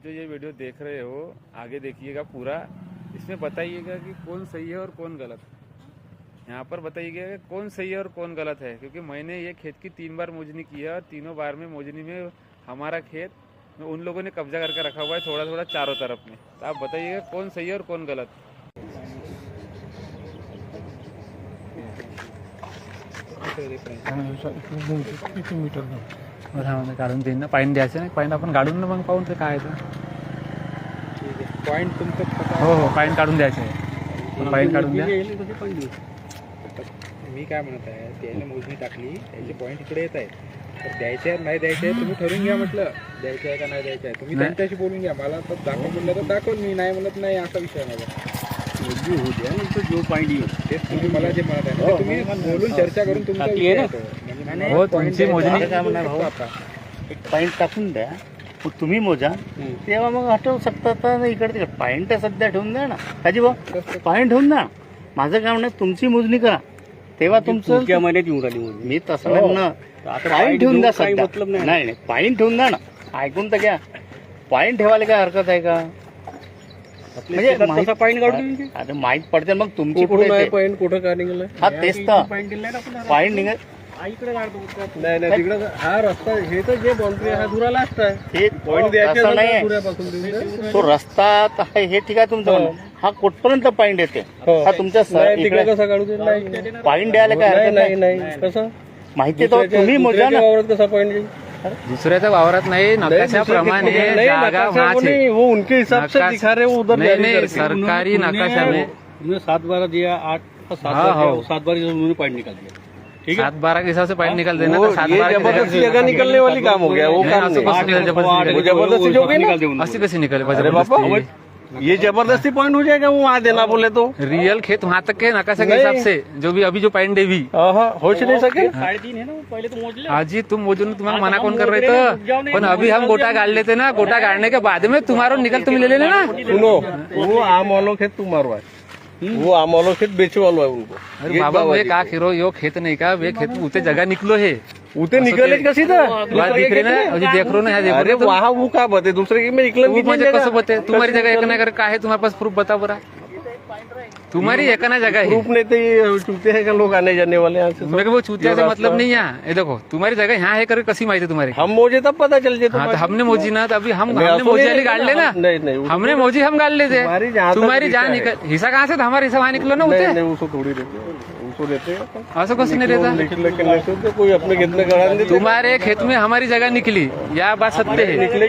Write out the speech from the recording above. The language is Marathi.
जो ये वीडियो देख रहे हो आगे देखिएगा पूरा, इसमें बताइएगा कि कौन सही है और कौन गलत। यहाँ पर बताइएगा कि कौन सही है और कौन गलत है, क्योंकि मैंने ये खेत की 3 बार मोजनी की है और तीनों बार में मोजनी में हमारा खेत में उन लोगों ने कब्जा करके रखा हुआ है थोड़ा थोड़ा चारों तरफ में। तो आप बताइएगा कौन सही है और कौन गलत। मीटर काढून देईन ना, पाईन द्यायचं नाही, पाईन आपण काढून ना मग पाहून ते काय आहे पॉइंट तुमचं हो पाईन काढून द्यायचं आहे, पाईन काढून द्या। मी काय म्हणत आहे, त्याने मोजणी टाकली, त्याचे पॉईंट इकडे येत आहेत, तर द्यायचे आहे नाही द्यायचे आहे तुम्ही ठरवून घ्या। म्हटलं द्यायचे आहे का नाही द्यायचे आहे तुम्ही त्यांच्याशी बोलून घ्या। मला तर दाखव म्हणलं तर दाखव, मी नाही म्हणत नाही, असा विषय माझा। होऊ द्या नंतर जो पॉईंट येईल तेच तुम्ही मला जे म्हणत आहे ना, तुम्ही बोलून चर्चा करून तुमचा विषय आहे तो। म्हणजे हो तुमची मोजणी काय म्हणणार भाऊ, एक पॉईंट टाकून द्या, मग तुम्ही मोजा, तेव्हा मग हटवू शकता। तर इकडे तिकडे पॉईंट सध्या ठेवून द्या ना काजी भाऊ, पॉईंट ठेवून द्या। माझं काय म्हणणं, तुमची मोजणी करा तेव्हा तुमचं महिन्यात येऊन राहिली मोजणी। मी तसं नाही म्हणणं, पॉईंट ठेवून द्या सध्या, मतलब नाही नाही पॉईंट ठेवून द्या ना, ऐकून तर घ्या। पॉईंट ठेवायला काय हरकत आहे का? म्हणजे पॉईंट काढून आता माहित पडते मग तुमची कुठे पॉईंट कुठं काय निघालं, हा तेच तर पॉईंट निघत नाही नाही तिकडे हा रस्ता, हे तर जे बाउंड्री हा दुरा लास्ट आहे, हे पॉईंट द्यायचे असं नाही आहे। दुऱ्यापासून देऊन तो रस्ता तर आहे, हे ठीक आहे तुमचं म्हणणं। हा कुठपर्यंत पॉईंट येते, हा तुमच्या तिकडे कसा काढू दे, नाही पॉईंट द्यायला काय हरकत नाही नाही कसं माहिती तर तुम्ही मोजा ना। वावरात कसा पॉईंट येईल, दुसऱ्याच्या वावरात नाही, नकाशाप्रमाणे जागा वहां है, वो उनके हिसाब से दिखा रहे, वो उधर नहीं नहीं सरकारी नकाशा में 7-12 दिया, 7-12 उन्होंने पॉइंट निकाल दिया, ठीक है। 7-12 के हिसाब से पाईन निकाल देना, वो तो 7-12 ये जबरदस्ती जगह निकलने वाली काम हो गया, वो काम नहीं। वो जबरदस्ती जो भी ना, अस्सी कैसे निकले अरे बाबा ये जबरदस्ती पॉइंट हो जाएगा, वो वहाँ देना बोले तो। रियल खेत वहां तक के नकाशा के हिसाब से जो भी अभी जो पाईन देवी हो नहीं सके। 3.5 है ना, पहले तो मोज ले। हाँ जी, तुम मोजून तुम्हारा मना कौन कर रहे थे, पण अभी हम गोटा गाड़ लेते ना, गोटा गाड़ने के बाद में तुम्हारा निकल तुम ले लेना ना। सुनो, वो आम वालों खेत तुम मारवा है, वो आम वालों खेत बेचे वालों है उनको। अरे बाबा वे का खिरो यो खेत नहीं का, वे खेत उते जगह निकलो है, उते निकले का सीधा बात दिख रही ना, अभी देख रो ना, देख अरे वहाँ वो का बते दूसरे के में निकल म्हणजे कसं बते, तुम्हारी जगह एक ना कर का है, तुम्हारे पास प्रूफ बता बरा, तुम्हारी एक ना जगह है। प्रूफ नहीं तो ये चूते हैं का लोग आने जाने वाले यहाँ से। मेरे को वो चूतिया से मतलब नहीं है, ये देखो तुम्हारी जगह यहाँ है करके कसी माहिती तुम्हारी। हम मोजे तब पता चल जाए। हाँ तो हमने मोजी ना, तो अभी हमने मोजी वाली गाड़ लेना, नहीं नहीं हमने मोजी हम गाड़ लेते, तुम्हारी जहाँ निकल हिस्सा कहाँ से, हमारा हिस्सा वहाँ निकलो ना उसे। उसको थोड़ी रहते, उसको रहते ऐसा कुछ नहीं रहता, लेकिन कोई अपने खेत में गड़ा नहीं। तुम्हारे खेत में हमारी जगह निकली, यह बात सत्य है। निकले